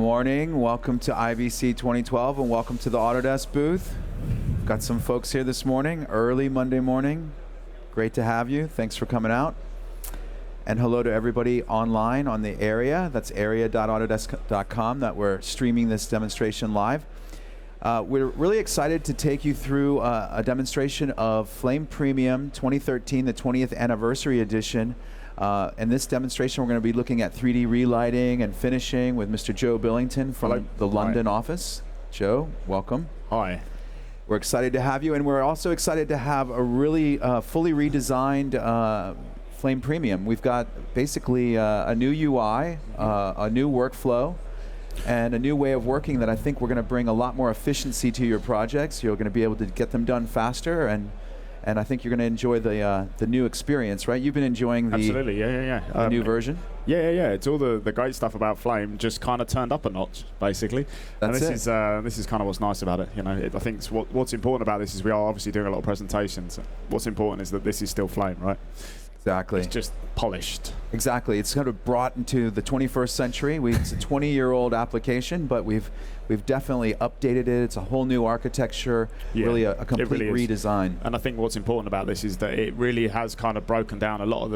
morning. Welcome to IBC 2012 and welcome to the Autodesk booth. We've got some folks here this morning, early Monday morning. Great to have you. Thanks for coming out. And hello to everybody online on the area. That's area.autodesk.com that we're streaming this demonstration live. We're really excited to take you through a demonstration of Flame Premium 2013, the 20th anniversary edition. In this demonstration, we're going to be looking at 3D relighting and finishing with Mr. Joe Billington from the London office. Joe, welcome. Hi. We're excited to have you, and we're also excited to have a really fully redesigned Flame Premium. We've got basically a new UI, a new workflow, and a new way of working that I think we're going to bring a lot more efficiency to your projects. You're going to be able to get them done faster, and I think you're going to enjoy the new experience, right? You've been enjoying the absolutely, the new version. Yeah. It's all the great stuff about Flame just kind of turned up a notch, basically. That's and this is kind of what's nice about it. You know, I think what's important about this is we are obviously doing a lot of presentations. What's important is that this is still Flame, right? Exactly. It's just polished. Exactly. It's kind of brought into the 21st century. It's a 20-year-old application, but we've definitely updated it. It's a whole new architecture, really a complete redesign. And I think what's important about this is that it really has kind of broken down a lot of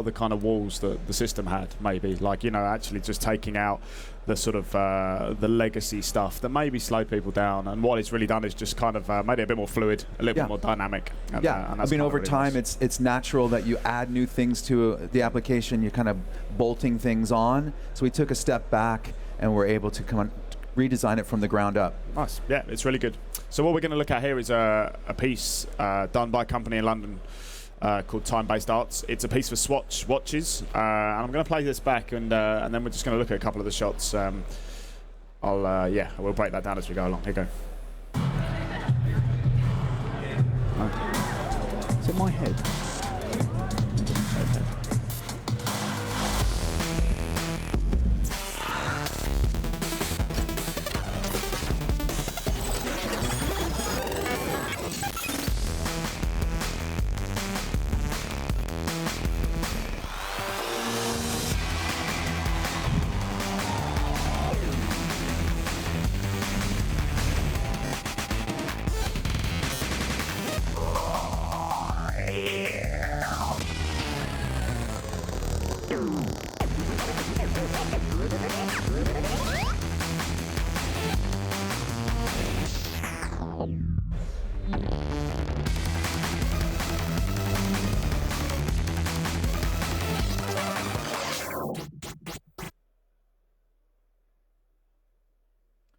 the kind of walls that the system had, maybe. Like, you know, actually just taking out the sort of the legacy stuff that maybe slowed people down, and what it's really done is just kind of made it a bit more fluid, a little bit more dynamic. And, I mean, over time, it's natural that you add new things to the application. You're kind of bolting things on. So we took a step back, and we're able to redesign it from the ground up. Nice. Yeah, it's really good. So what we're going to look at here is a piece done by a company in London called Time-Based Arts. It's a piece for Swatch watches, and I'm going to play this back, and then we're just going to look at a couple of the shots. We'll break that down as we go along. Here you go. Is it my head?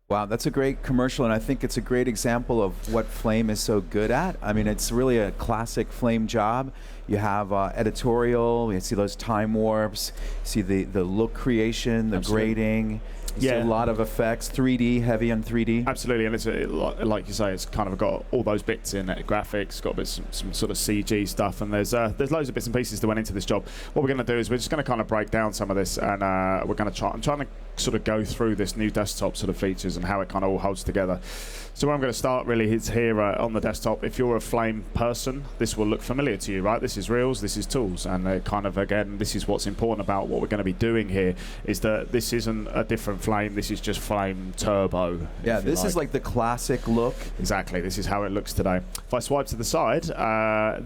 Wow, that's a great commercial, and I think it's a great example of what Flame is so good at. I mean, it's really a classic Flame job. You have editorial, you see those time warps, you see the look creation, the grading. You see a lot of effects, 3D, heavy on 3D. Absolutely, and it's like you say, it's kind of got all those bits in it, graphics, got some sort of CG stuff, and there's loads of bits and pieces that went into this job. What we're going to do is we're just going to kind of break down some of this, and we're going to I'm trying to sort of go through this new desktop sort of features and how it kind of all holds together. So where I'm going to start really is here on the desktop. If you're a Flame person, this will look familiar to you, right? This is Reels, this is Tools, and kind of, again, this is what's important about what we're going to be doing here, is that this isn't a different Flame, this is just Flame Turbo. Yeah, this is like the classic look. Exactly, this is how it looks today. If I swipe to the side,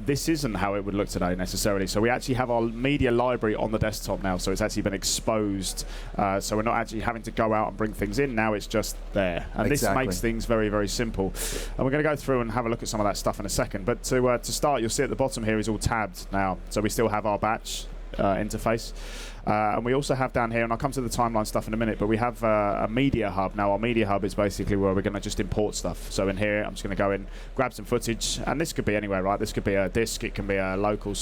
this isn't how it would look today necessarily. So we actually have our media library on the desktop now, so it's actually been exposed, so we're not actually having to go out and bring things in, now it's just there. And this makes things very, very simple. And we're going to go through and have a look at some of that stuff in a second. But to start, you'll see at the bottom here is all tabbed now. So we still have our batch interface. And we also have down here, and I'll come to the timeline stuff in a minute, but we have a media hub. Now, our media hub is basically where we're going to just import stuff. So in here, I'm just going to go in, grab some footage, and this could be anywhere, right? This could be a disk, it can be a local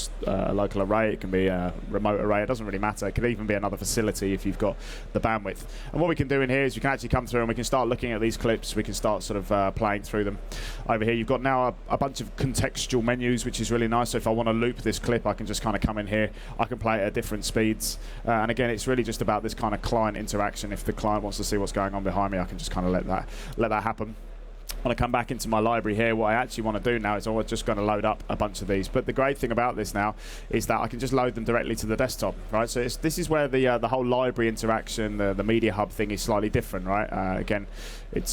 array, it can be a remote array, it doesn't really matter. It could even be another facility if you've got the bandwidth. And what we can do in here is we can actually come through and we can start looking at these clips, we can start sort of playing through them. Over here, you've got now a bunch of contextual menus, which is really nice. So if I want to loop this clip, I can just kind of come in here, I can play it at different speeds. And again, it's really just about this kind of client interaction. If the client wants to see what's going on behind me, I can just kind of let that happen. When I come back into my library here, what I actually want to do now is I'm just going to load up a bunch of these. But the great thing about this now is that I can just load them directly to the desktop, right? So this is where the whole library interaction, the media hub thing is slightly different, right? Again, it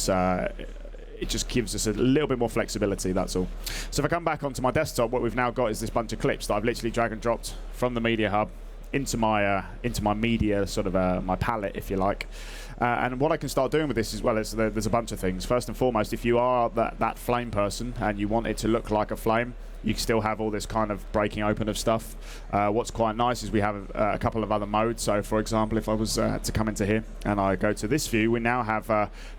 just gives us a little bit more flexibility, that's all. So if I come back onto my desktop, what we've now got is this bunch of clips that I've literally drag and dropped from the media hub into my media sort of my palette, if you like. And what I can start doing with this as well is there's a bunch of things. First and foremost, if you are that flame person and you want it to look like a flame, you can still have all this kind of breaking open of stuff. What's quite nice is we have a couple of other modes. So for example, if I was to come into here and I go to this view, we now have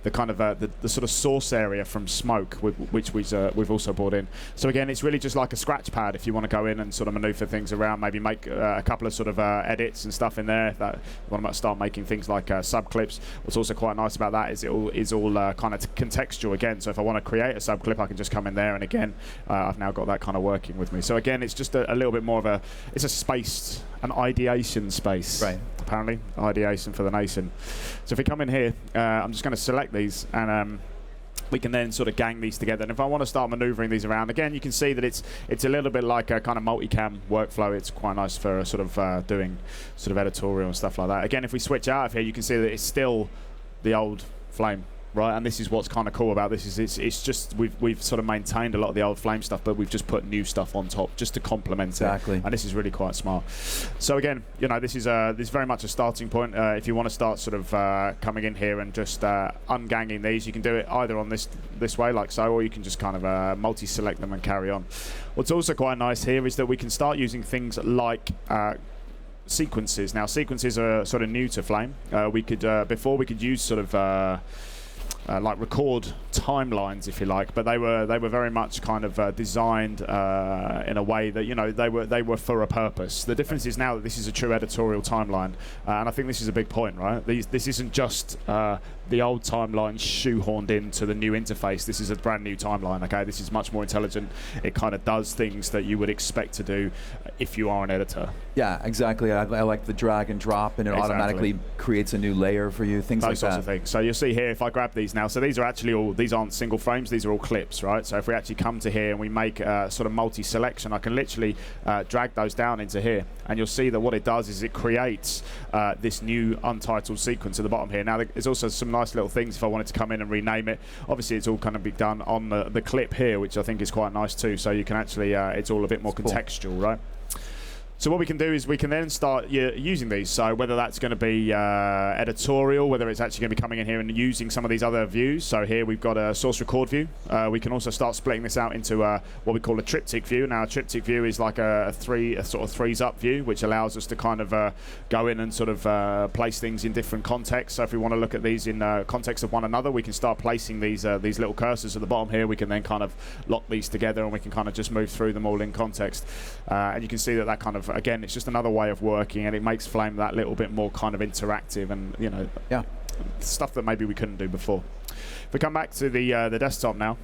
the kind of the sort of source area from smoke, which we've also brought in. So again, it's really just like a scratch pad if you want to go in and sort of maneuver things around, maybe make a couple of sort of edits and stuff in there. If you want to start making things like sub clips. What's also quite nice about that is it is all kind of contextual again. So if I want to create a sub clip, I can just come in there, and again, I've now got that kind of working with me. So again, it's just a little bit more of it's a space, an ideation space. Right. Apparently, ideation for the nation. So if we come in here, I'm just going to select these, and we can then sort of gang these together. And if I want to start maneuvering these around, again, you can see that it's a little bit like a kind of multicam workflow. It's quite nice for sort of doing sort of editorial and stuff like that. Again, if we switch out of here, you can see that it's still the old flame. Right, and this is what's kind of cool about this is it's just we've sort of maintained a lot of the old flame stuff, but we've just put new stuff on top just to complement it. And this is really quite smart. So again, you know, this is very much a starting point. If you want to start sort of coming in here and just unganging these, you can do it either on this way like so, or you can just kind of multi-select them and carry on. What's also quite nice here is that we can start using things like sequences. Now, sequences are sort of new to Flame. We could before we could use sort of like record timelines, if you like, but they were very much kind of designed in a way that, you know, they were for a purpose. The difference is now that this is a true editorial timeline, and I think this is a big point, right? This isn't just the old timeline shoehorned into the new interface. This is a brand new timeline. Okay, this is much more intelligent. It kind of does things that you would expect to do if you are an editor. Yeah, exactly. I like the drag and drop, and it automatically creates a new layer for you. Things like that. Those sorts of things. So you'll see here, if I grab these now, so these are actually these aren't single frames, these are all clips, right? So if we actually come to here and we make a sort of multi-selection, I can literally drag those down into here, and you'll see that what it does is it creates this new untitled sequence at the bottom here. Now there's also some nice little things if I wanted to come in and rename it. Obviously it's all kind of be done on the clip here, which I think is quite nice too, so you can actually it's all a bit more contextual, right? So what we can do is we can then start using these. So whether that's going to be editorial, whether it's actually going to be coming in here and using some of these other views. So here we've got a source record view. We can also start splitting this out into what we call a triptych view. Now a triptych view is like a sort of threes up view, which allows us to kind of go in and sort of place things in different contexts. So if we want to look at these in context of one another, we can start placing these little cursors at the bottom here. We can then kind of lock these together, and we can kind of just move through them all in context. And you can see that kind of, again, it's just another way of working, and it makes Flame that little bit more kind of interactive, and, you know, stuff that maybe we couldn't do before. If we come back to the desktop now,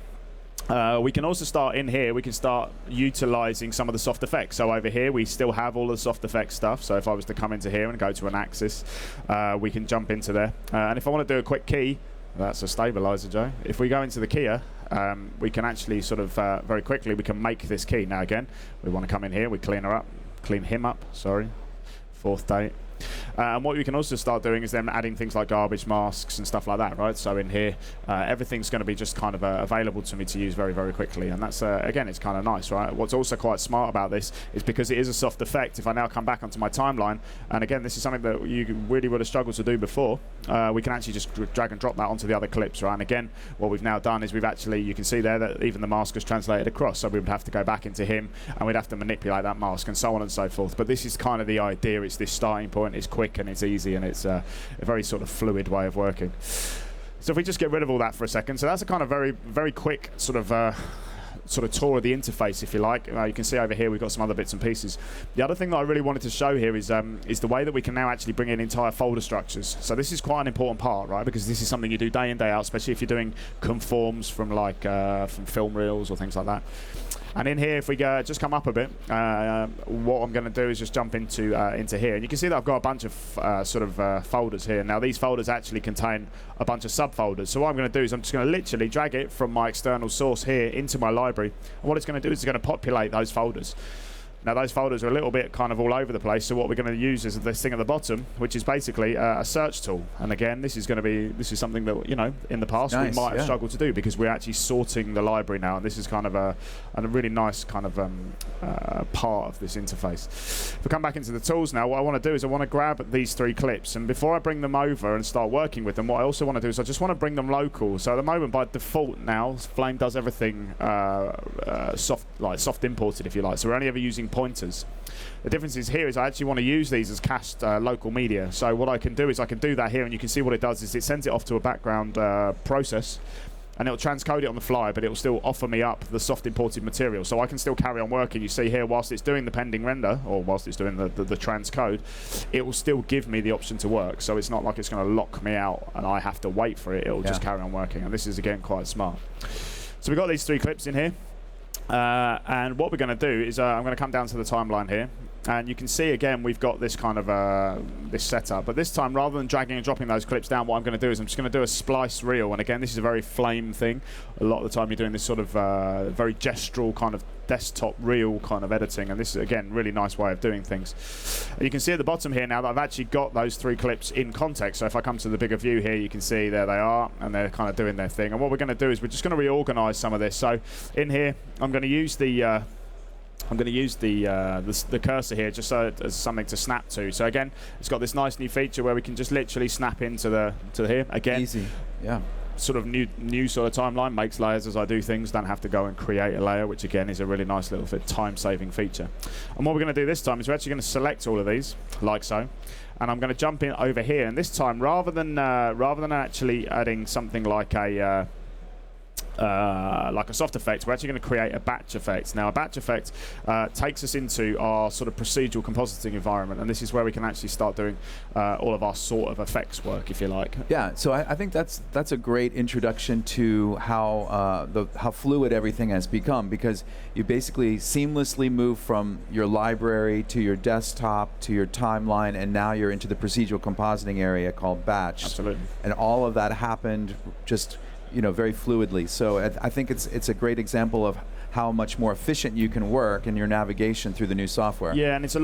we can also start in here, we can start utilizing some of the soft effects. So over here we still have all the soft effects stuff. So if I was to come into here and go to an axis, we can jump into there. And if I want to do a quick key, that's a stabilizer, Joe. If we go into the keyer, we can actually sort of very quickly, we can make this key. Now again, we want to come in here, we clean him up, sorry, fourth date. And what we can also start doing is then adding things like garbage masks and stuff like that, right? So in here, everything's going to be just kind of available to me to use very, very quickly. And that's, again, it's kind of nice, right? What's also quite smart about this is because it is a soft effect, if I now come back onto my timeline, and again, this is something that you really would have struggled to do before, we can actually just drag and drop that onto the other clips, right? And again, what we've now done is we've actually, you can see there that even the mask is translated across, so we would have to go back into him, and we'd have to manipulate that mask, and so on and so forth. But this is kind of the idea. It's this starting point. It's quick and it's easy, and it's a very sort of fluid way of working. So if we just get rid of all that for a second, so that's a kind of very, very quick sort of tour of the interface, if you like. You can see over here we've got some other bits and pieces. The other thing that I really wanted to show here is the way that we can now actually bring in entire folder structures. So this is quite an important part, right? Because this is something you do day in, day out, especially if you're doing conforms from like from film reels or things like that. And in here, if we go, just come up a bit, what I'm going to do is just jump into here. And you can see that I've got a bunch of folders here. Now, these folders actually contain a bunch of subfolders. So what I'm going to do is I'm just going to literally drag it from my external source here into my library. And what it's going to do is it's going to populate those folders. Now those folders are a little bit kind of all over the place, so what we're going to use is this thing at the bottom, which is basically a search tool. And again, this is something that, you know, in the past we might have struggled to do, because we're actually sorting the library now, and this is kind of a really nice kind of part of this interface. If we come back into the tools now, what I want to do is I want to grab these 3 clips, and before I bring them over and start working with them, what I also want to do is I just want to bring them local. So at the moment, by default now, Flame does everything soft imported, if you like. So we're only ever using pointers. The difference is here is I actually want to use these as cached local media. So what I can do is I can do that here, and you can see what it does is it sends it off to a background process, and it'll transcode it on the fly, but it'll still offer me up the soft imported material, so I can still carry on working. You see here, whilst it's doing the pending render, or whilst it's doing the transcode, it will still give me the option to work. So it's not like it's going to lock me out and I have to wait for it. It'll just carry on working, and this is again quite smart. So we've got these 3 clips in here. And what we're going to do is I'm going to come down to the timeline here, and you can see again we've got this kind of this setup, but this time rather than dragging and dropping those clips down, what I'm going to do is I'm just going to do a splice reel. And again, this is a very Flame thing. A lot of the time you're doing this sort of very gestural kind of desktop reel kind of editing, and this is again really nice way of doing things. And you can see at the bottom here now that I've actually got those 3 clips in context. So if I come to the bigger view here, you can see there they are, and they're kind of doing their thing. And what we're going to do is we're just going to reorganize some of this. So in here, I'm going to use the cursor here just so as something to snap to. So again, it's got this nice new feature where we can just literally snap into here. Again, easy, yeah. Sort of new sort of timeline, makes layers as I do things, don't have to go and create a layer, which again is a really nice little time-saving feature. And what we're going to do this time is we're actually going to select all of these like so, and I'm going to jump in over here, and this time rather than actually adding something like a soft effect, we're actually going to create a batch effect. Now a batch effect takes us into our sort of procedural compositing environment, and this is where we can actually start doing all of our sort of effects work, if you like. Yeah, so I think that's a great introduction to how fluid everything has become, because you basically seamlessly move from your library to your desktop to your timeline, and now you're into the procedural compositing area called batch. Absolutely. And all of that happened just very fluidly. So I think it's a great example of how much more efficient you can work in your navigation through the new software. Yeah, and it's a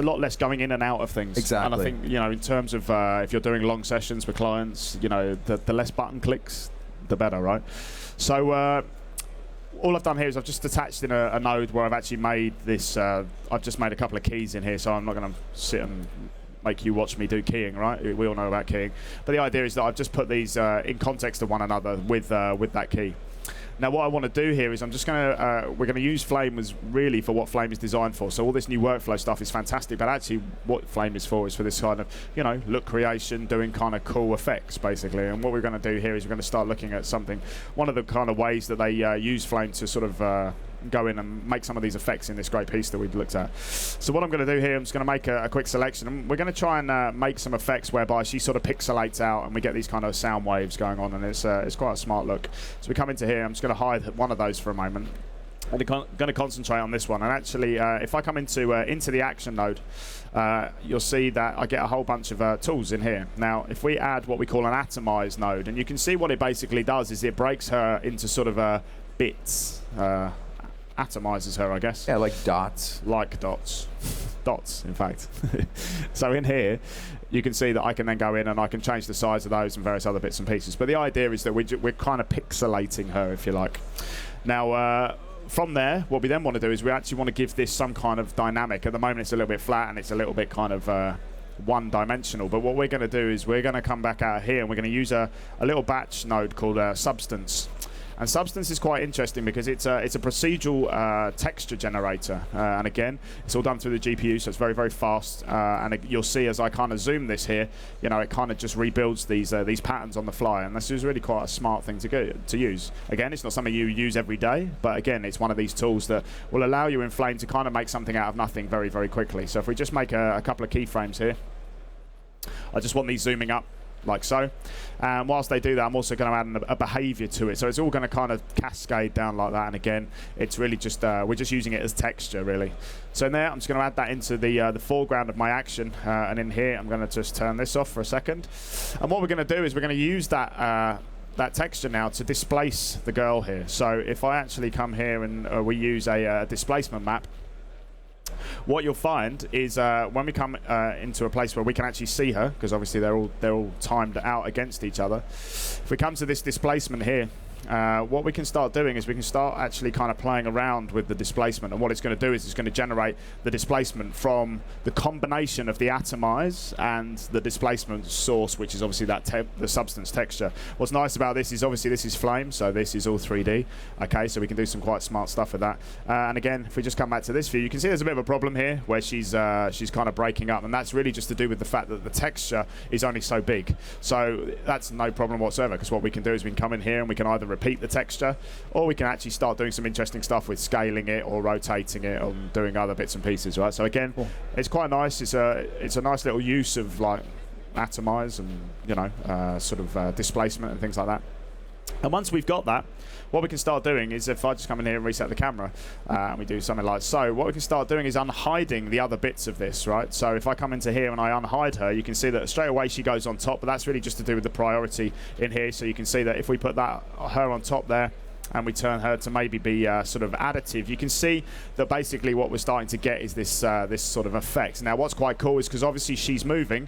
lot less going in and out of things. Exactly. And I think in terms of if you're doing long sessions with clients, the less button clicks, the better, right? So all I've done here is I've just attached in a node where I've actually made this. I've just made a couple of keys in here, so I'm not going to sit and make you watch me do keying, right? We all know about keying. But the idea is that I've just put these in context of one another with that key. Now what I want to do here is I'm just going to, we're going to use Flame as really for what Flame is designed for. So all this new workflow stuff is fantastic, but actually what Flame is for this kind of, look creation, doing kind of cool effects basically. And what we're going to do here is we're going to start looking at something, one of the kind of ways that they use Flame to sort of go in and make some of these effects in this great piece that we've looked at. So what I'm going to do here, I'm just going to make a quick selection, and we're going to try and make some effects whereby she sort of pixelates out and we get these kind of sound waves going on, and it's quite a smart look. So we come into here, I'm just going to hide one of those for a moment. I'm going to concentrate on this one, and actually if I come into the action node, you'll see that I get a whole bunch of tools in here. Now if we add what we call an atomize node, and you can see what it basically does is it breaks her into sort of bits, atomizes her, I guess. Yeah, like dots. Like dots. Dots, in fact. So in here, you can see that I can then go in and I can change the size of those and various other bits and pieces. But the idea is that we're kind of pixelating her, if you like. Now, from there, what we then want to do is we actually want to give this some kind of dynamic. At the moment, it's a little bit flat and it's a little bit kind of one-dimensional. But what we're going to do is we're going to come back out here and we're going to use a little batch node called Substance. And Substance is quite interesting because it's a procedural texture generator, and again, it's all done through the GPU, so it's very, very fast. And you'll see as I kind of zoom this here, it kind of just rebuilds these patterns on the fly, and this is really quite a smart thing to use. Again, it's not something you use every day, but again, it's one of these tools that will allow you in Flame to kind of make something out of nothing very, very quickly. So if we just make a couple of keyframes here, I just want these zooming up like so. And whilst they do that, I'm also going to add a behavior to it. So it's all going to kind of cascade down like that. And again, it's really just, we're just using it as texture, really. So in there, I'm just going to add that into the foreground of my action. And in here, I'm going to just turn this off for a second. And what we're going to do is we're going to use that texture now to displace the girl here. So if I actually come here and we use a displacement map, what you'll find is when we come into a place where we can actually see her, because obviously they're all timed out against each other. If we come to this displacement here, what we can start doing is we can start actually kind of playing around with the displacement, and what it's going to do is it's going to generate the displacement from the combination of the atomize and the displacement source, which is obviously that the substance texture. What's nice about this is obviously this is flame, so this is all 3D. Okay, so we can do some quite smart stuff with that. And again, if we just come back to this view, you can see there's a bit of a problem here where she's kind of breaking up, and that's really just to do with the fact that the texture is only so big. So that's no problem whatsoever, because what we can do is we can come in here and we can either repeat the texture, or we can actually start doing some interesting stuff with scaling it or rotating it or doing other bits and pieces, right? So again, cool. It's quite nice. It's a nice little use of like atomize and displacement and things like that. And once we've got that, what we can start doing is, if I just come in here and reset the camera and we do something like so, what we can start doing is unhiding the other bits of this, right? So if I come into here and I unhide her, you can see that straight away she goes on top, but that's really just to do with the priority in here. So you can see that if we put her on top there and we turn her to maybe be sort of additive, you can see that basically what we're starting to get is this this sort of effect. Now what's quite cool is, because obviously she's moving,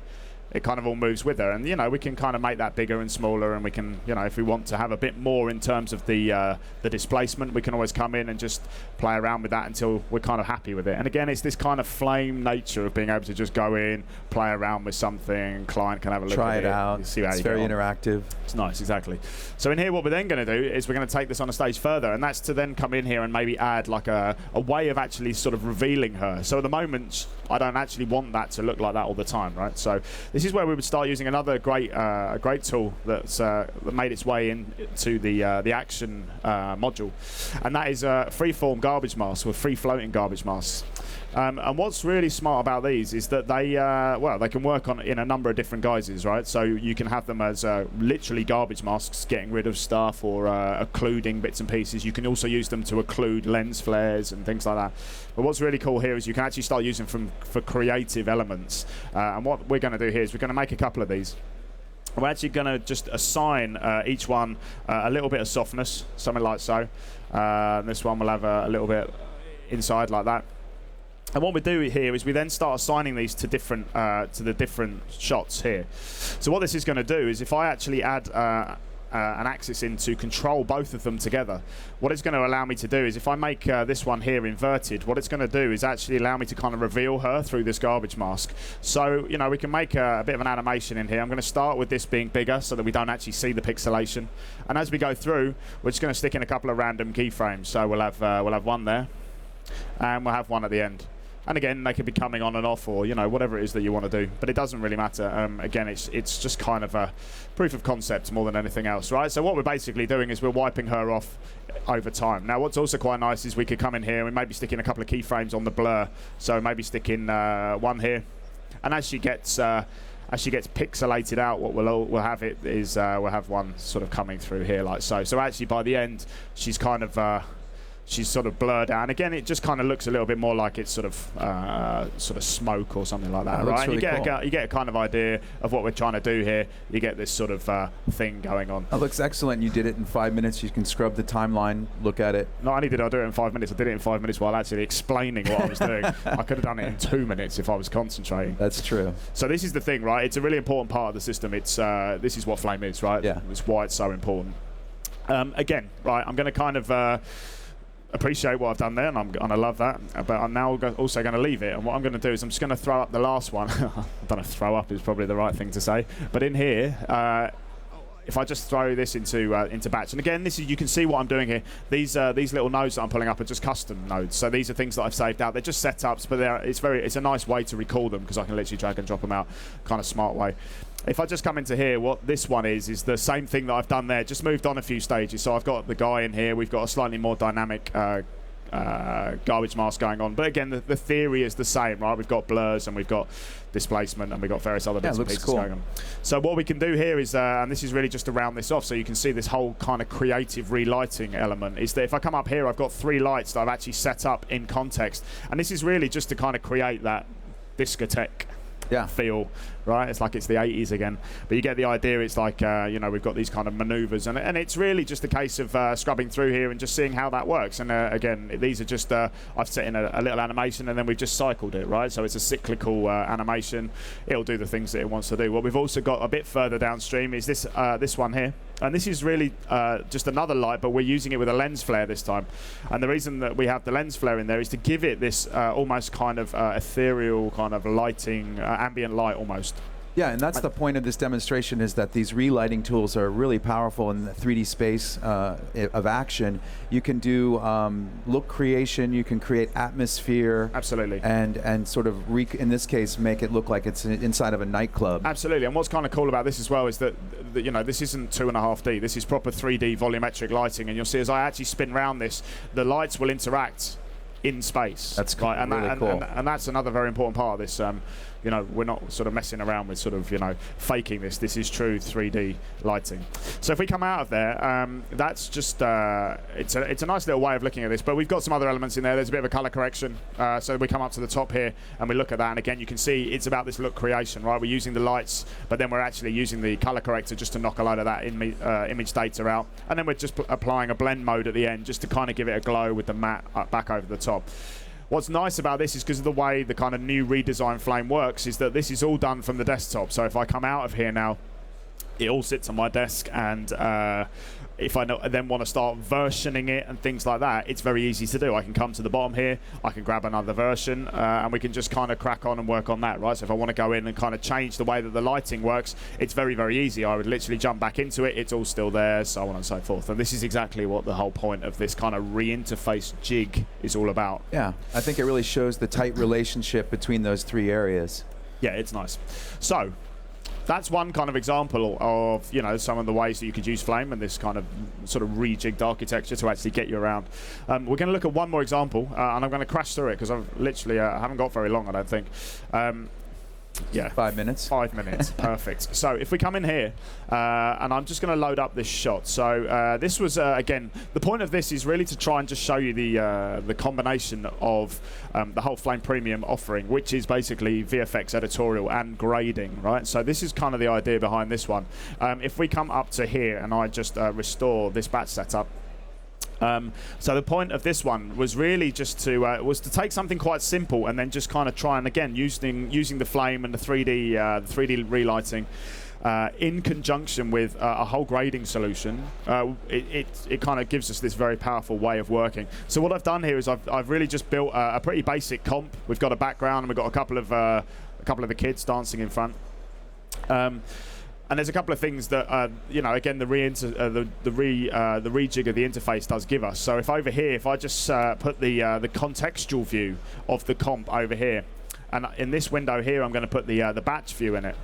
it kind of all moves with her, and we can kind of make that bigger and smaller, and we can, if we want to have a bit more in terms of the displacement, we can always come in and just play around with that until we're kind of happy with it. And again, it's this kind of flame nature of being able to just go in, play around with something, client can have a look try at it out, see how it's very interactive. It's nice, exactly. So in here, what we're then going to do is we're going to take this on a stage further, and that's to then come in here and maybe add like a way of actually sort of revealing her. So at the moment, I don't actually want that to look like that all the time, right? So this is where we would start using another great tool that made its way into the action module, and that is freeform garbage masks, with free floating garbage masks. And what's really smart about these is that they can work in a number of different guises, right? So you can have them as literally garbage masks, getting rid of stuff or occluding bits and pieces. You can also use them to occlude lens flares and things like that. But what's really cool here is you can actually start using them for creative elements. And what we're going to do here is we're going to make a couple of these. We're actually going to just assign each one a little bit of softness, something like so. This one will have a little bit inside like that. And what we do here is we then start assigning these to the different shots here. So what this is going to do is, if I actually add an axis in to control both of them together, what it's going to allow me to do is, if I make this one here inverted, what it's going to do is actually allow me to kind of reveal her through this garbage mask. So we can make a bit of an animation in here. I'm going to start with this being bigger so that we don't actually see the pixelation, and as we go through, we're just going to stick in a couple of random keyframes. So we'll have one there, and we'll have one at the end. And again, they could be coming on and off, or whatever it is that you want to do. But it doesn't really matter. Again, it's just kind of a proof of concept more than anything else, right? So what we're basically doing is we're wiping her off over time. Now, what's also quite nice is we could come in here and maybe stick in a couple of keyframes on the blur. So maybe stick in one here, and as she gets pixelated out, what we'll have it is we'll have one sort of coming through here like so. So actually, by the end, she's kind of she's sort of blurred out, and again, it just kind of looks a little bit more like it's sort of smoke or something like that, right? Really you get a kind of idea of what we're trying to do here. You get this sort of thing going on. That looks excellent. You did it in 5 minutes. You can scrub the timeline, look at it. Not only did I do it in 5 minutes, I did it in 5 minutes while actually explaining what I was doing. I could have done it in 2 minutes if I was concentrating. That's true. So this is the thing, right? It's a really important part of the system. It's this is what Flame is, right? Yeah. It's why it's so important. Again, right, I'm going to kind of appreciate what I've done there, and I love that, but I'm now also going to leave it, and what I'm going to do is I'm just going to throw up the last one. I don't know if throw up is probably the right thing to say, but in here, if I just throw this into batch, and again, you can see what I'm doing here. These little nodes that I'm pulling up are just custom nodes, so these are things that I've saved out. They're just setups, but it's a nice way to recall them, because I can literally drag and drop them out, kind of smart way. If I just come into here, what this one is the same thing that I've done there, just moved on a few stages. So I've got the guy in here. We've got a slightly more dynamic garbage mask going on. But again, the theory is the same, right? We've got blurs and we've got displacement and we've got various other bits and pieces going on. So what we can do here is, and this is really just to round this off so you can see this whole kind of creative relighting element, is that if I come up here, I've got 3 lights that I've actually set up in context. And this is really just to kind of create that discotheque feel, right? It's like it's the 80s again, but you get the idea. It's like you know, we've got these kind of maneuvers, and it's really just a case of scrubbing through here and just seeing how that works. And again, these are just I've set in a little animation, and then we've just cycled it, right? So it's a cyclical animation. It'll do the things that it wants to do. What we've also got a bit further downstream is this this one here. And this is really just another light, but we're using it with a lens flare this time. And the reason that we have the lens flare in there is to give it this almost kind of ethereal kind of lighting, ambient light almost. Yeah, and that's the point of this demonstration, is that these relighting tools are really powerful in the 3D space of action. You can do look creation, you can create atmosphere. Absolutely. And sort of, in this case, make it look like it's inside of a nightclub. Absolutely, and what's kind of cool about this as well is that you know, this isn't 2.5D, this is proper 3D volumetric lighting, and you'll see as I actually spin around this, the lights will interact in space. That's right, and really cool. And that's another very important part of this. You know, we're not sort of messing around with sort of, you know, faking this. This is true 3D lighting. So if we come out of there, that's just it's a nice little way of looking at this. But we've got some other elements in there. There's a bit of a color correction. So we come up to the top here and we look at that. And again, you can see it's about this look creation, right? We're using the lights, but then we're actually using the color corrector just to knock a load of that image data out. And then we're just applying a blend mode at the end just to kind of give it a glow with the matte back over the top. What's nice about this is because of the way the kind of new redesigned Flame works is that this is all done from the desktop. So if I come out of here now, it all sits on my desk, and if I then want to start versioning it and things like that, it's very easy to do. I can come to the bottom here, I can grab another version, and we can just kind of crack on and work on that, right? So if I want to go in and kind of change the way that the lighting works, it's very, very easy. I would literally jump back into it, it's all still there, so on and so forth. And this is exactly what the whole point of this kind of re-interface jig is all about. Yeah, I think it really shows the tight relationship between those 3 areas. Yeah, it's nice. So that's one kind of example of, you know, some of the ways that you could use Flame and this kind of sort of rejigged architecture to actually get you around. We're going to look at one more example, and I'm going to crash through it because I've literally haven't got very long, I don't think. Yeah, 5 minutes. 5 minutes, perfect. So if we come in here, and I'm just going to load up this shot. So this was, again, the point of this is really to try and just show you the combination of the whole Flame Premium offering, which is basically VFX editorial and grading, right? So this is kind of the idea behind this one. If we come up to here and I just restore this batch setup, so the point of this one was really just to take something quite simple and then just kind of try and, again, using the Flame and the 3D relighting in conjunction with a whole grading solution. It kind of gives us this very powerful way of working. So what I've done here is I've really just built a pretty basic comp. We've got a background and we've got a couple of the kids dancing in front. And there's a couple of things that, you know, again, the rejig of the interface does give us. So if over here, if I just put the contextual view of the comp over here, and in this window here, I'm going to put the batch view in it.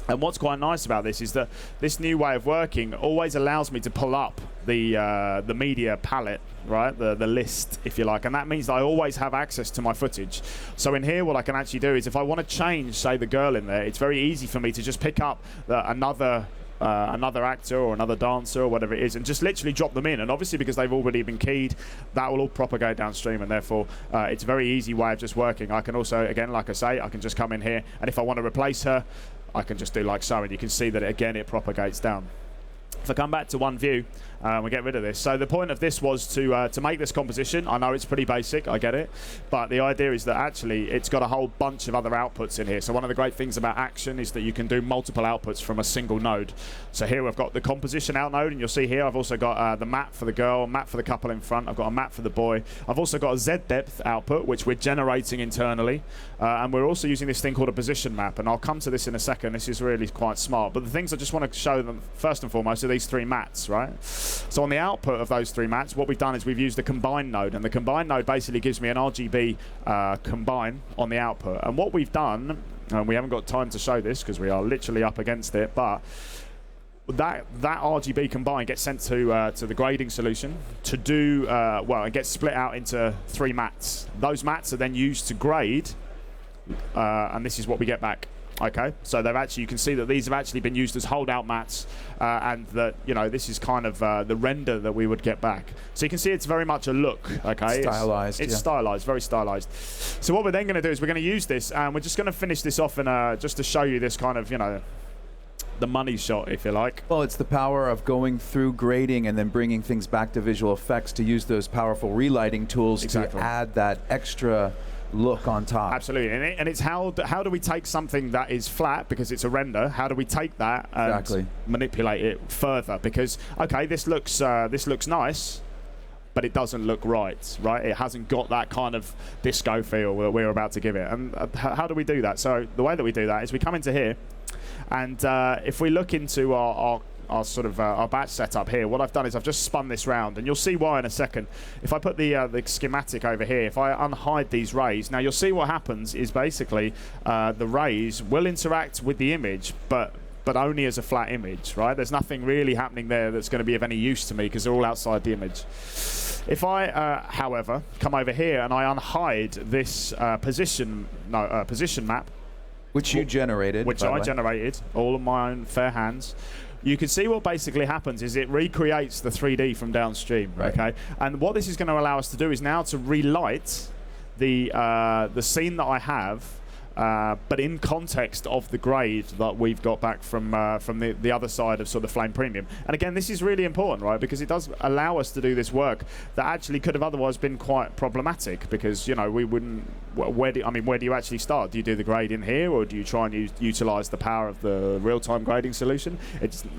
And what's quite nice about this is that this new way of working always allows me to pull up the media palette, right? The list, if you like. And that means that I always have access to my footage. So in here, what I can actually do is if I want to change, say, the girl in there, it's very easy for me to just pick up another actor or another dancer or whatever it is and just literally drop them in. And obviously because they've already been keyed, that will all propagate downstream, and therefore it's a very easy way of just working. I can also, again, like I say, I can just come in here, and if I want to replace her, I can just do like so, and you can see that, again, it propagates down. If I come back to one view, we get rid of this. So the point of this was to make this composition. I know it's pretty basic, I get it, but the idea is that actually it's got a whole bunch of other outputs in here. So one of the great things about Action is that you can do multiple outputs from a single node. So here we've got the composition out node, and you'll see here I've also got the map for the girl, map for the couple in front. I've got a map for the boy. I've also got a Z depth output, which we're generating internally, and we're also using this thing called a position map, and I'll come to this in a second. This is really quite smart, but the things I just want to show them first and foremost are these 3 mats, right? So on the output of those 3 mats, what we've done is we've used the combine node, and the combine node basically gives me an RGB combine on the output. And what we've done, and we haven't got time to show this because we are literally up against it, but that RGB combined gets sent to the grading solution to do, well, it gets split out into 3 mats. Those mats are then used to grade, and this is what we get back. Okay, so they've actually, you can see that these have actually been used as holdout mats, and that, you know, this is kind of the render that we would get back. So you can see it's very much a look. Okay, stylized. It's stylized, very stylized. So what we're then going to do is we're going to use this, and we're just going to finish this off in just to show you this kind of, you know, the money shot, if you like. Well, it's the power of going through grading and then bringing things back to visual effects to use those powerful relighting tools to add that extra look on top. Absolutely, and it's how do we take something that is flat, because it's a render, how do we take that and manipulate it further? Because, okay, this looks nice, but it doesn't look right? It hasn't got that kind of disco feel that we're about to give it. And how do we do that? So the way that we do that is we come into here, and if we look into our batch setup here, what I've done is I've just spun this round, and you'll see why in a second. If I put the schematic over here, if I unhide these rays, now you'll see what happens is basically the rays will interact with the image, but only as a flat image, right? There's nothing really happening there that's going to be of any use to me because they're all outside the image. If I, however, come over here and I unhide this position map, which you generated, which I generated, all of my own fair hands, you can see what basically happens is it recreates the 3D from downstream, okay? And what this is going to allow us to do is now to relight the scene that I have, but in context of the grade that we've got back from the other side of sort of Flame Premium. And again, this is really important, right? Because it does allow us to do this work that actually could have otherwise been quite problematic, because, you know, we wouldn't. Where do you actually start? Do you do the grade in here, or do you try and utilize the power of the real-time grading solution?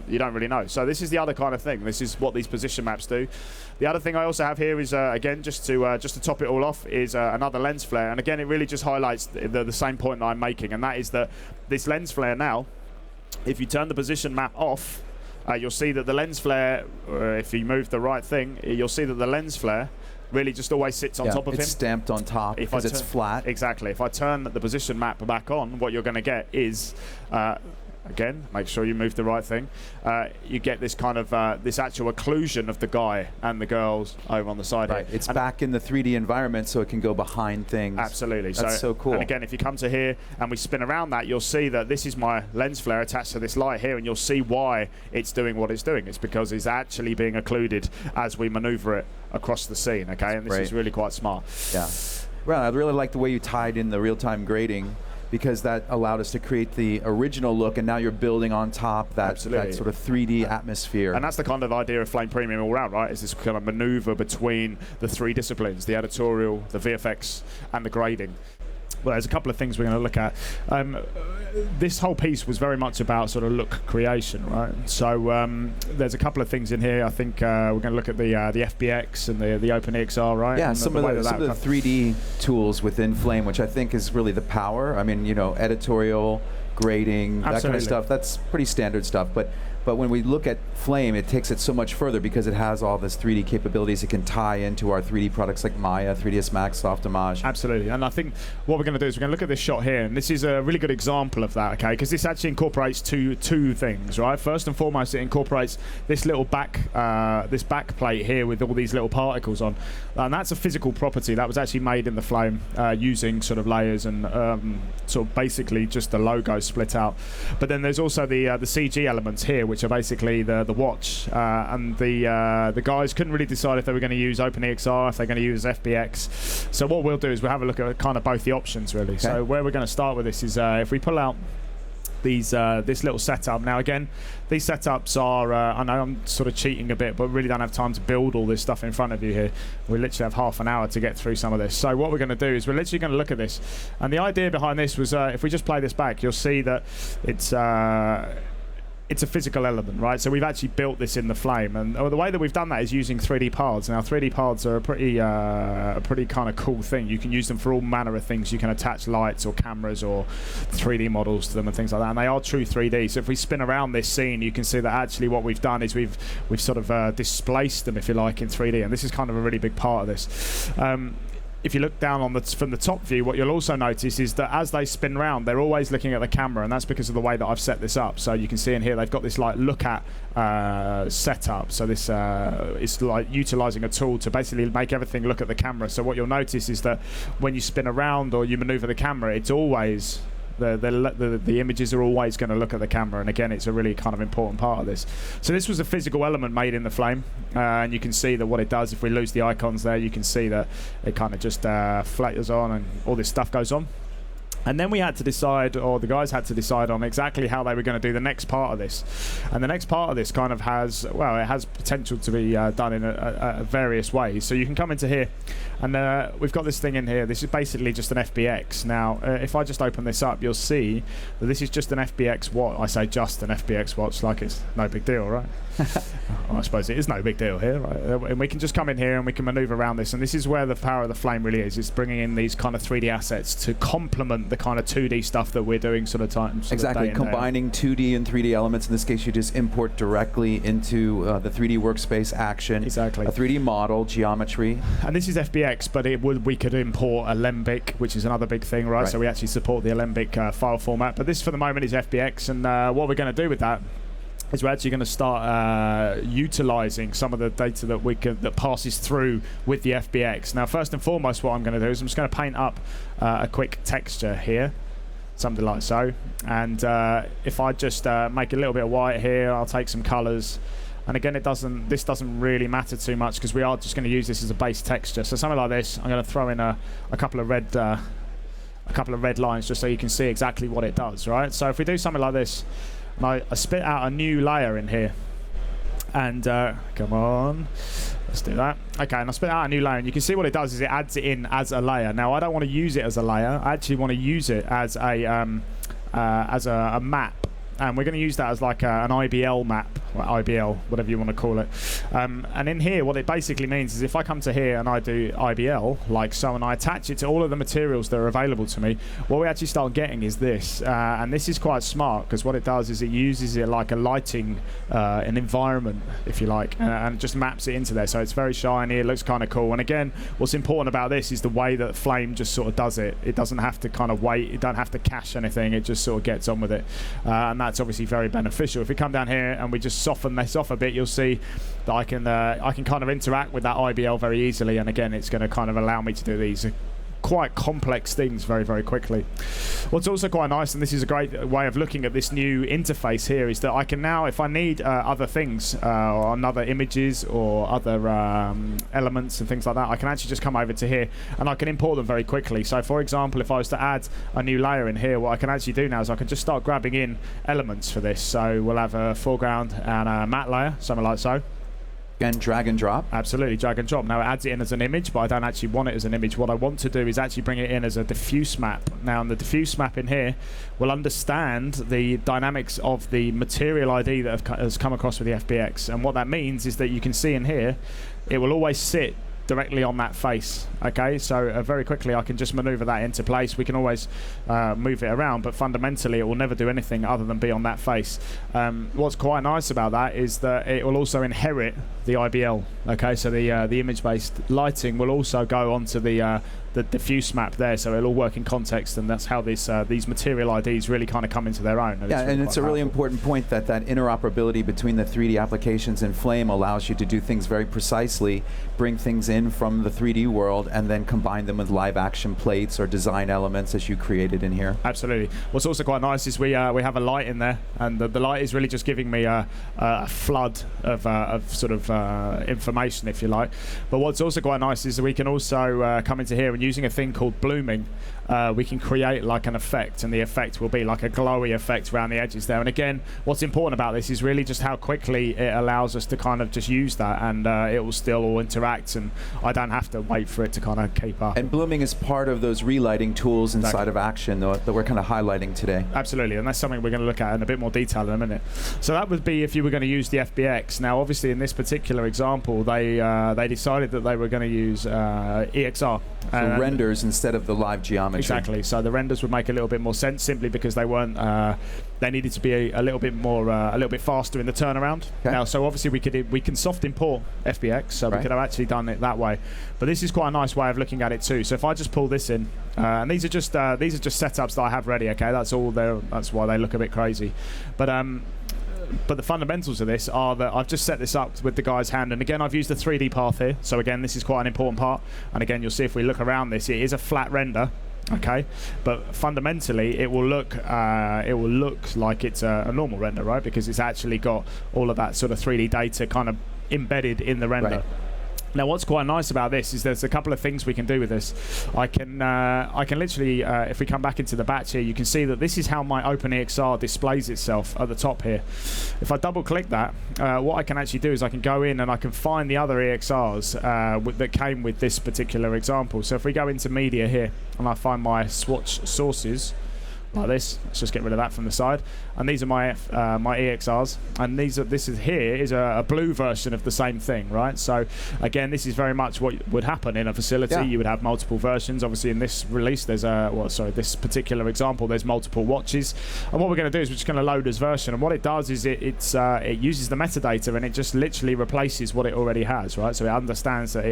You don't really know. So this is the other kind of thing. This is what these position maps do. The other thing I also have here is again, just to top it all off, is another lens flare. And again, it really just highlights the same point that I'm making, and that is that this lens flare now, if you turn the position map off, you'll see that the lens flare, if you move the right thing, you'll see that the lens flare really just always sits on top of him. It's stamped on top because it's flat. Exactly. If I turn the position map back on, what you're going to get is, again, make sure you move the right thing, you get this kind of, this actual occlusion of the guy and the girls over on the side here. It's back in the 3D environment, so it can go behind things. Absolutely. That's so cool. And again, if you come to here and we spin around that, you'll see that this is my lens flare attached to this light here, and you'll see why it's doing what it's doing. It's because it's actually being occluded as we maneuver it across the scene, okay? And this is really quite smart. Yeah. Well, I really like the way you tied in the real-time grading, because that allowed us to create the original look, and now you're building on top that sort of 3D atmosphere. And that's the kind of idea of Flame Premium all round, right? Is this kind of maneuver between the 3 disciplines, the editorial, the VFX, and the grading. Well, there's a couple of things we're going to look at. This whole piece was very much about sort of look creation, right? So there's a couple of things in here. I think we're going to look at the FBX and the OpenEXR, right? Yeah, some of the 3D tools within Flame, which I think is really the power. I mean, you know, editorial, grading, that kind of stuff. That's pretty standard stuff. But when we look at Flame, it takes it so much further because it has all this 3D capabilities. It can tie into our 3D products like Maya, 3ds Max, Softimage. Absolutely. And I think what we're going to do is we're going to look at this shot here, and this is a really good example of that, okay? Because this actually incorporates two things, right? First and foremost, it incorporates this little back plate here with all these little particles on, and that's a physical property that was actually made in the Flame using sort of layers and sort of basically just the logo split out. But then there's also the CG elements here, which are basically the watch, and the guys couldn't really decide if they were going to use OpenEXR, if they're going to use FBX. So what we'll do is we'll have a look at kind of both the options, really. Okay. So where we're going to start with this is if we pull out this little setup. Now again, these setups are, I know I'm sort of cheating a bit, but really don't have time to build all this stuff in front of you here. We literally have half an hour to get through some of this. So what we're going to do is we're literally going to look at this. And the idea behind this was, if we just play this back, you'll see that it's a physical element, right? So we've actually built this in the Flame, and the way that we've done that is using 3D paths. Now 3D paths are a pretty kind of cool thing. You can use them for all manner of things. You can attach lights or cameras or 3D models to them and things like that, and they are true 3D. So if we spin around this scene, you can see that actually what we've done is we've sort of displaced them, if you like, in 3D, and this is kind of a really big part of this. if you look down on from the top view, what you'll also notice is that as they spin round, they're always looking at the camera, and that's because of the way that I've set this up. So you can see in here they've got this like look at setup. So this is like utilizing a tool to basically make everything look at the camera. So what you'll notice is that when you spin around or you maneuver the camera, it's always the images are always going to look at the camera, and again, it's a really kind of important part of this. So this was a physical element made in the flame, and you can see that what it does, if we lose the icons there, you can see that it kind of just flatters on and all this stuff goes on. And then we had to decide, or the guys had to decide on exactly how they were going to do the next part of this. And the next part of this kind of has, well, it has potential to be done in various ways. So you can come into here, and we've got this thing in here. This is basically just an FBX. Now, if I just open this up, you'll see that this is just an FBX watch. I say just an FBX watch like it's no big deal, right? Well, I suppose it is no big deal here, right? And we can just come in here and we can maneuver around this. And this is where the power of the flame really is. It's bringing in these kind of 3D assets to complement the kind of 2D stuff that we're doing sort of time. Exactly, combining 2D and 3D elements. In this case, you just import directly into the 3D workspace action. Exactly. A 3D model, geometry. And this is FBX, but we could import Alembic, which is another big thing, right? So we actually support the Alembic file format. But this, for the moment, is FBX. And what we're going to do with that is we're actually going to start utilizing some of the data that passes through with the FBX. Now, first and foremost, what I'm going to do is I'm just going to paint up a quick texture here, something like so. And if I just make a little bit of white here, I'll take some colors. And again, this doesn't really matter too much because we are just going to use this as a base texture. So something like this, I'm going to throw in a couple of red lines just so you can see exactly what it does, right? So if we do something like this, and I spit out a new layer in here, and come on, let's do that. Okay, and I spit out a new layer, and you can see what it does is it adds it in as a layer. Now I don't want to use it as a layer. I actually want to use it as a map, and we're going to use that as like an IBL map, or IBL, whatever you want to call it. And in here, what it basically means is if I come to here and I do IBL, like so, and I attach it to all of the materials that are available to me, what we actually start getting is this. And this is quite smart, because what it does is it uses it like a lighting, an environment, if you like, and it just maps it into there. So it's very shiny, it looks kind of cool. And again, what's important about this is the way that Flame just sort of does it. It doesn't have to kind of wait, it don't have to cache anything, it just sort of gets on with it. And that's obviously very beneficial. If we come down here and we just soften this off a bit, you'll see that I can kind of interact with that IBL very easily, and again, it's going to kind of allow me to do these quite complex things very, very quickly. What's also quite nice, and this is a great way of looking at this new interface here, is that I can now, if I need other things or other images or other elements and things like that, I can actually just come over to here and I can import them very quickly. So for example, if I was to add a new layer in here, what I can actually do now is I can just start grabbing in elements for this. So we'll have a foreground and a matte layer, something like so. And drag and drop. Absolutely, drag and drop. Now it adds it in as an image, but I don't actually want it as an image. What I want to do is actually bring it in as a diffuse map. Now, the diffuse map in here will understand the dynamics of the material ID that has come across with the FBX. And what that means is that you can see in here, it will always sit directly on that face. Okay, so very quickly I can just maneuver that into place. We can always move it around, but fundamentally it will never do anything other than be on that face. What's quite nice about that is that it will also inherit the IBL. Okay, so the image-based lighting will also go onto the diffuse map there, so it'll all work in context, and that's how these material IDs really kind of come into their own. Yeah, and it's a really important point that interoperability between the 3D applications and Flame allows you to do things very precisely, bring things in from the 3D world, and then combine them with live action plates or design elements as you created in here. Absolutely. What's also quite nice is we have a light in there, and the light is really just giving me a flood of sort of information, if you like. But what's also quite nice is that we can also come into here and using a thing called blooming, we can create like an effect, and the effect will be like a glowy effect around the edges there. And again, what's important about this is really just how quickly it allows us to kind of just use that, and it will still all interact, and I don't have to wait for it to kind of keep up. And blooming is part of those relighting tools inside of Action that we're kind of highlighting today. Absolutely, and that's something we're going to look at in a bit more detail in a minute. So that would be if you were going to use the FBX. Now obviously in this particular example, they decided that they were going to use EXR. So renders instead of the live geometry. Exactly. So the renders would make a little bit more sense simply because they weren't. They needed to be a little bit more, a little bit faster in the turnaround. Okay. Now, so obviously we can soft import FBX, so we could have actually done it that way. But this is quite a nice way of looking at it too. So if I just pull this in, and these are just setups that I have ready. Okay, that's all. That's why they look a bit crazy, but the fundamentals of this are that I've just set this up with the guy's hand, and again I've used the 3D path here, so again this is quite an important part, and again you'll see if we look around this, it is a flat render, okay, but fundamentally it will look like it's a normal render, right, because it's actually got all of that sort of 3D data kind of embedded in the render. Right. Now, what's quite nice about this is there's a couple of things we can do with this. I can literally, if we come back into the batch here, you can see that this is how my OpenEXR displays itself at the top here. If I double-click that, what I can actually do is I can go in and I can find the other EXRs that came with this particular example. So if we go into Media here, and I find my swatch sources, like this. Let's just get rid of that from the side. And these are my my EXRs, and this is here is a blue version of the same thing, right? So again, this is very much what would happen in a facility. Yeah. You would have multiple versions. Obviously, in this release, there's this particular example, there's multiple watches. And what we're going to do is we're just going to load this version. And what it does is it uses the metadata and it just literally replaces what it already has, right? So it understands that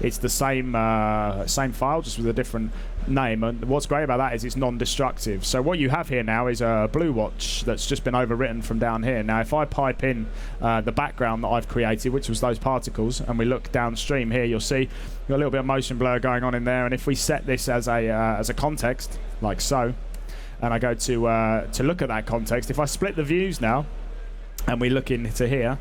it's the same file, just with a different name. And what's great about that is it's non-destructive. So what you have here now is a blue watch that's just been overwritten from down here. Now if I pipe in the background that I've created, which was those particles, and we look downstream here, you'll see you've got a little bit of motion blur going on in there. And if we set this as a context, like so, and I go to look at that context, if I split the views now and we look into here,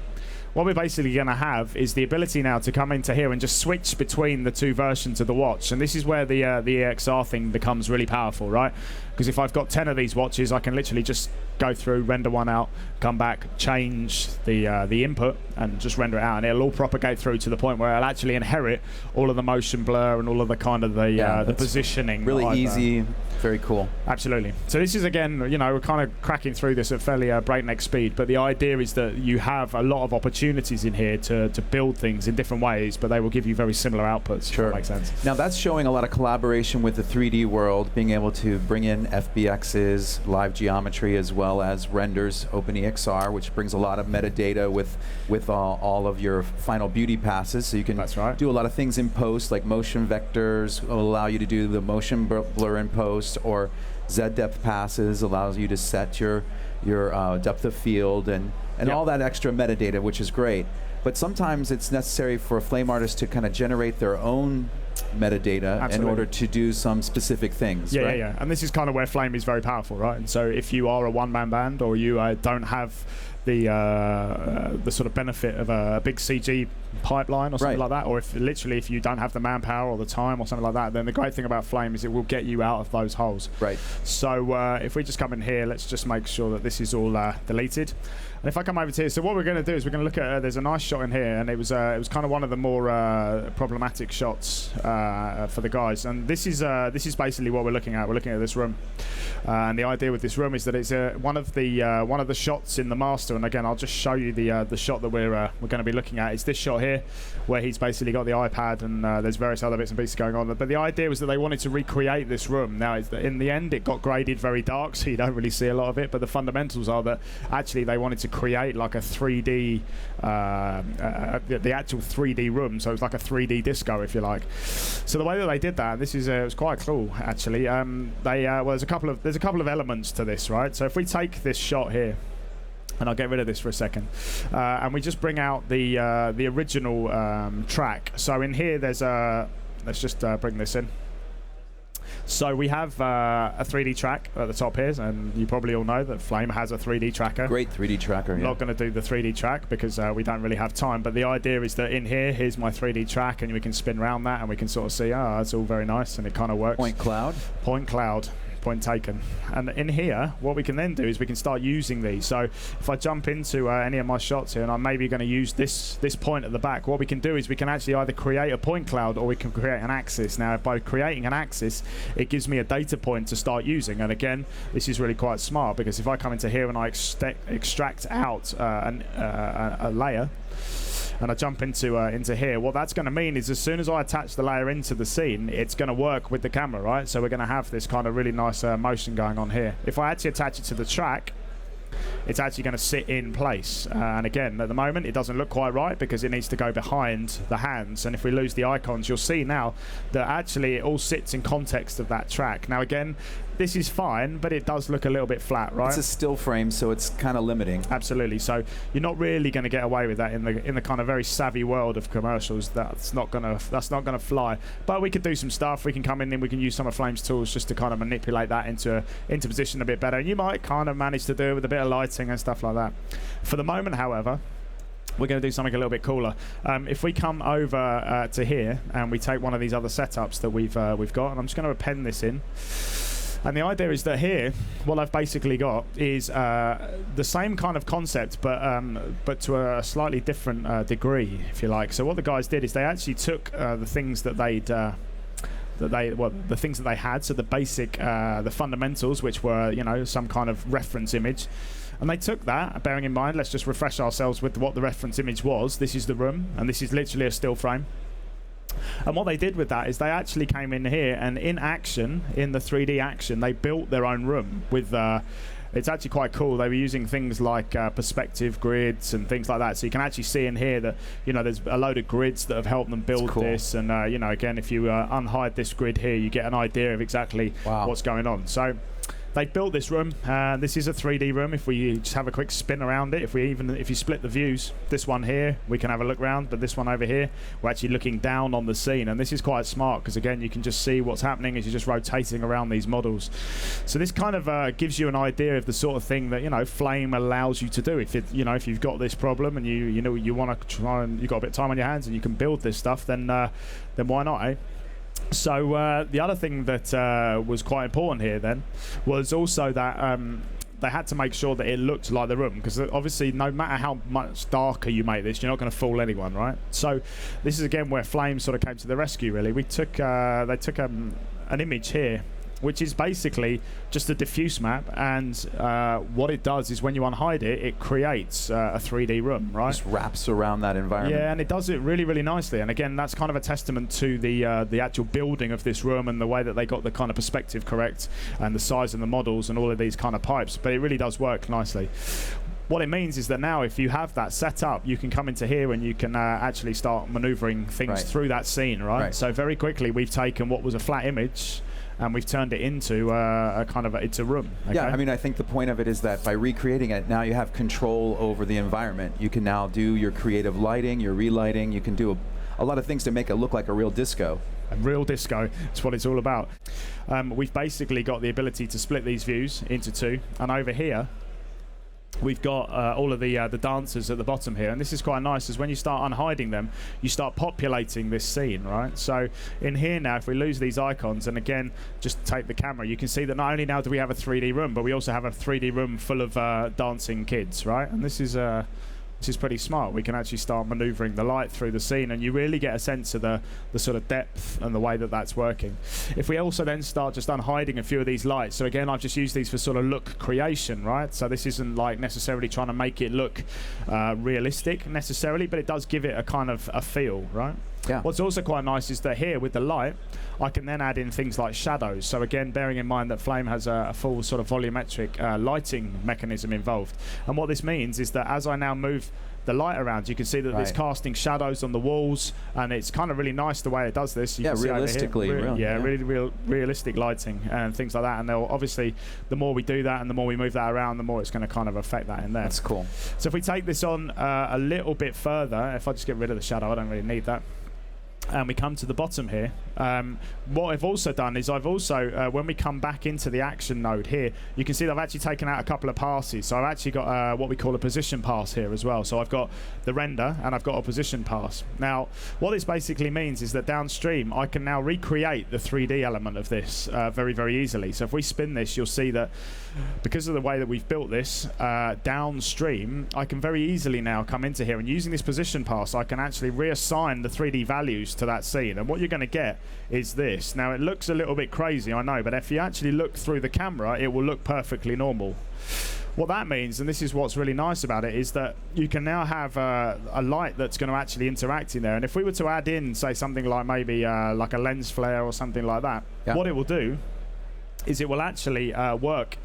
what we're basically going to have is the ability now to come into here and just switch between the two versions of the watch. And this is where the EXR thing becomes really powerful, right? Because if I've got 10 of these watches, I can literally just go through, render one out, come back, change the input, and just render it out, and it'll all propagate through to the point where it'll actually inherit all of the motion blur and all of the kind of the positioning. Really easy, very cool. Absolutely. So this is, again, we're kind of cracking through this at fairly breakneck speed, but the idea is that you have a lot of opportunities in here to build things in different ways, but they will give you very similar outputs. Sure. If that makes sense. Now that's showing a lot of collaboration with the 3D world, being able to bring in FBXs, live geometry, as well as renders, OpenEXR, which brings a lot of metadata with all of your final beauty passes, so you can do a lot of things in post, like motion vectors will allow you to do the motion blur in post, or Z depth passes allows you to set your depth of field and all that extra metadata, which is great. But sometimes it's necessary for a flame artist to kind of generate their own metadata in order to do some specific things. Yeah, right? yeah. And this is kind of where Flame is very powerful, right? And so if you are a one-man band, or you don't have the sort of benefit of a big CG pipeline or something like that, or if you don't have the manpower or the time or something like that, then the great thing about Flame is it will get you out of those holes. Right. So if we just come in here, let's just make sure that this is all deleted. And if I come over to here, so what we're going to do is we're going to look at, there's a nice shot in here, and it was kind of one of the more problematic shots for the guys. And this is basically what we're looking at. We're looking at this room, and the idea with this room is that it's one of the shots in the master. And again, I'll just show you the shot that we're going to be looking at. It's this shot here, where he's basically got the iPad, and there's various other bits and pieces going on. But the idea was that they wanted to recreate this room. Now, in the end, it got graded very dark, so you don't really see a lot of it. But the fundamentals are that actually they wanted to create like a 3D, the actual 3D room, so it's like a 3D disco, if you like. So the way that they did that, this is it was quite cool actually. There's a couple of elements to this, right? So if we take this shot here, and I'll get rid of this for a second, and we just bring out the original track. So in here, there's let's just bring this in. So we have a 3D track at the top here, and you probably all know that Flame has a 3D tracker. Great 3D tracker. I'm not going to do the 3D track because we don't really have time, but the idea is that in here's my 3D track, and we can spin around that, and we can sort of see, it's all very nice, and it kind of works. Point cloud. Point cloud. Point taken. And in here, what we can then do is we can start using these. So if I jump into any of my shots here, and I'm maybe going to use this point at the back, what we can do is we can actually either create a point cloud, or we can create an axis. Now, by creating an axis, it gives me a data point to start using. And again, this is really quite smart, because if I come into here and I extract out a layer, and I jump into here, what that's going to mean is as soon as I attach the layer into the scene, it's going to work with the camera, right? So we're going to have this kind of really nice motion going on here. If I actually attach it to the track, it's actually going to sit in place, and again at the moment it doesn't look quite right because it needs to go behind the hands, and if we lose the icons you'll see now that actually it all sits in context of that track. Now again, this is fine, but it does look a little bit flat, right? It's a still frame, so it's kind of limiting. Absolutely. So you're not really going to get away with that in the kind of very savvy world of commercials. That's not gonna fly. But we could do some stuff. We can come in and we can use some of Flame's tools just to kind of manipulate that into position a bit better. And you might kind of manage to do it with a bit of lighting and stuff like that. For the moment, however, we're going to do something a little bit cooler. If we come over to here and we take one of these other setups that we've got, and I'm just going to append this in. And the idea is that here, what I've basically got is the same kind of concept, but to a slightly different degree, if you like. So what the guys did is they actually took the things that the things that they had, so the basic, the fundamentals, which were, you know, some kind of reference image, and they took that, bearing in mind, let's just refresh ourselves with what the reference image was. This is the room, and this is literally a still frame. And what they did with that is they actually came in here and in action, in the 3D action, they built their own room with it's actually quite cool. They were using things like perspective grids and things like that. So you can actually see in here that, you know, there's a load of grids that have helped them build this. And, you know, again, if you unhide this grid here, you get an idea of exactly what's going on. So they built this room. This is a 3D room. If we just have a quick spin around it, if you split the views, this one here, we can have a look around, but this one over here, we're actually looking down on the scene. And this is quite smart because, again, you can just see what's happening as you're just rotating around these models. So this kind of gives you an idea of the sort of thing that, you know, Flame allows you to do. If you've got this problem and you want to try and you've got a bit of time on your hands and you can build this stuff, then why not, eh? So the other thing that was quite important here then was also that they had to make sure that it looked like the room, because obviously no matter how much darker you make this, you're not going to fool anyone, right? So this is again where Flame sort of came to the rescue, really. They took an image here, which is basically just a diffuse map, and what it does is when you unhide it, it creates a 3D room, right? Just wraps around that environment. Yeah, and it does it really, really nicely. And again, that's kind of a testament to the actual building of this room and the way that they got the kind of perspective correct and the size of the models and all of these kind of pipes. But it really does work nicely. What it means is that now if you have that set up, you can come into here and you can actually start maneuvering things through that scene, right? So very quickly, we've taken what was a flat image and we've turned it into it's a room. Okay? Yeah, I mean, I think the point of it is that by recreating it, now you have control over the environment. You can now do your creative lighting, your relighting. You can do a lot of things to make it look like a real disco. A real disco, that's what it's all about. We've basically got the ability to split these views into two, and over here, we've got all of the dancers at the bottom here, and this is quite nice, as when you start unhiding them, you start populating this scene, right? So in here now, if we lose these icons, and again, just take the camera, you can see that not only now do we have a 3D room, but we also have a 3D room full of dancing kids, right? And this is pretty smart. We can actually start maneuvering the light through the scene, and you really get a sense of the sort of depth and the way that that's working. If we also then start just unhiding a few of these lights, so again, I've just used these for sort of look creation, right? So this isn't like necessarily trying to make it look realistic necessarily, but it does give it a kind of a feel, right? Yeah. What's also quite nice is that here with the light, I can then add in things like shadows. So again, bearing in mind that Flame has a full sort of volumetric lighting mechanism involved. And what this means is that as I now move the light around, you can see that it's casting shadows on the walls, and it's kind of really nice the way it does this. You can see realistically. Really realistic lighting and things like that. And they'll obviously, the more we do that and the more we move that around, the more it's going to kind of affect that in there. That's cool. So if we take this on a little bit further, if I just get rid of the shadow, I don't really need that. And we come to the bottom here. What I've also done is I've also, when we come back into the action node here, you can see that I've actually taken out a couple of passes. So I've actually got what we call a position pass here as well. So I've got the render and I've got a position pass. Now, what this basically means is that downstream, I can now recreate the 3D element of this very, very easily. So if we spin this, you'll see that because of the way that we've built this downstream, I can very easily now come into here, and using this position pass, I can actually reassign the 3D values exposed to that scene. And what you're going to get is this. Now, it looks a little bit crazy, I know, but if you actually look through the camera, it will look perfectly normal. What that means, and this is what's really nice about it, is that you can now have a light that's going to actually interact in there. And if we were to add in, say, something like maybe like a lens flare or something like that, what it will do is it will actually work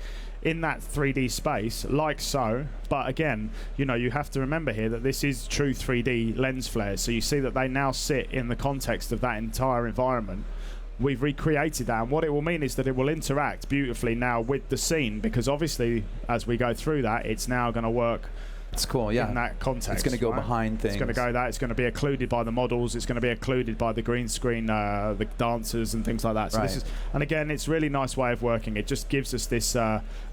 in that 3D space like so. But again, you know, you have to remember here that this is true 3D lens flares. So you see that they now sit in the context of that entire environment. We've recreated that, and what it will mean is that it will interact beautifully now with the scene, because obviously as we go through that, it's now going to work. It's cool, yeah. In that context, it's going to go behind things. It's going to go that. It's going to be occluded by the models. It's going to be occluded by the green screen, the dancers and things like that. So this is, and again, it's a really nice way of working. It just gives us this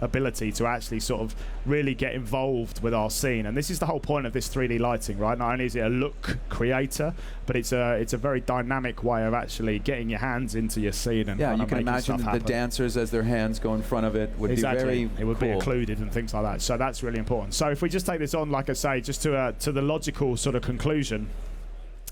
ability to actually sort of really get involved with our scene. And this is the whole point of this 3D lighting, right? Not only is it a look creator, but it's a very dynamic way of actually getting your hands into your scene. And you can imagine the dancers, as their hands go in front of it, would be very It would cool. be occluded and things like that. So that's really important. So if we just take this on, like I say, just to the logical sort of conclusion,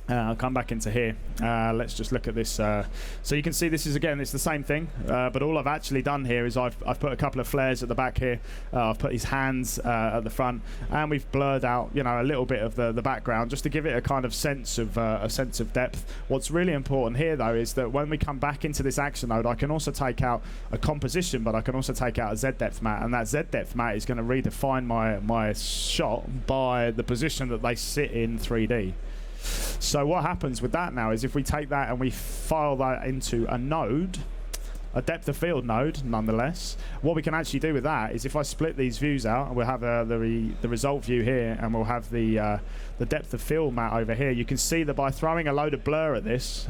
I'll come back into here. Let's just look at this. So you can see this is, again, it's the same thing, but all I've actually done here is I've put a couple of flares at the back here. I've put his hands at the front, and we've blurred out, you know, a little bit of the background just to give it a kind of sense of depth. What's really important here, though, is that when we come back into this action node, I can also take out a composition, but I can also take out a Z depth mat, and that Z depth mat is going to redefine my shot by the position that they sit in 3D. So what happens with that now is if we take that and we file that into a node, a depth of field node nonetheless, what we can actually do with that is if I split these views out, and we'll have the result view here, and we'll have the depth of field mat over here, you can see that by throwing a load of blur at this,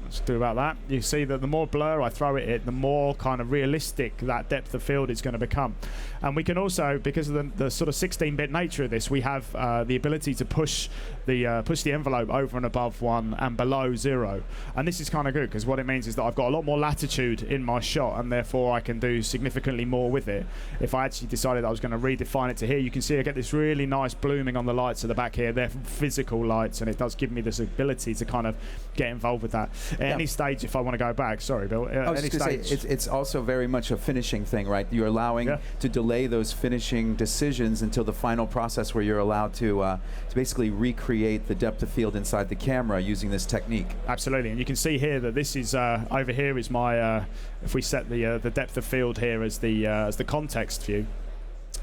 let's do about that, you see that the more blur I throw at it, the more kind of realistic that depth of field is going to become. And we can also, because of the sort of 16-bit nature of this, we have the ability to push the envelope over and above 1 and below 0. And this is kind of good, because what it means is that I've got a lot more latitude in my shot, and therefore I can do significantly more with it. If I actually decided I was going to redefine it to here, you can see I get this really nice blooming on the lights at the back here. They're physical lights, and it does give me this ability to kind of get involved with that. At any stage, if I want to go back, sorry, Bill. I was just going to say, it's also very much a finishing thing, right? You're allowing to delay those finishing decisions until the final process where you're allowed to basically recreate the depth of field inside the camera using this technique. Absolutely, and you can see here that this is over here is my. If we set the depth of field here as the context view.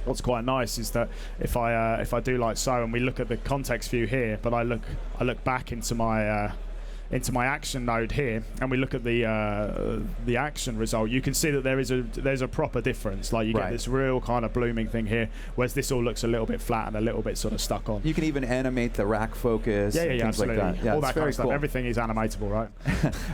What's quite nice is that if I do like so, and we look at the context view here, but I look back into my action node here, and we look at the action result, you can see that there's a proper difference. Like you get this real kind of blooming thing here, whereas this all looks a little bit flat and a little bit sort of stuck on. You can even animate the rack focus, and things absolutely. like that. Yeah, all that kind of stuff. Cool. Everything is animatable, right?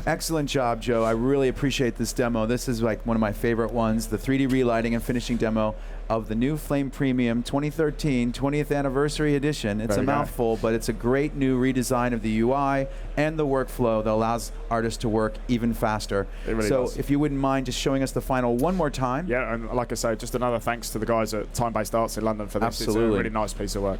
Excellent job, Joe. I really appreciate this demo. This is like one of my favorite ones, the 3D relighting and finishing demo of the new Flame Premium 2013 20th Anniversary Edition. It's a mouthful, but it's a great new redesign of the UI and the workflow that allows artists to work even faster. It really does. If you wouldn't mind just showing us the final one more time. Yeah, and like I say, just another thanks to the guys at Time-Based Arts in London for this. Absolutely. It's a really nice piece of work.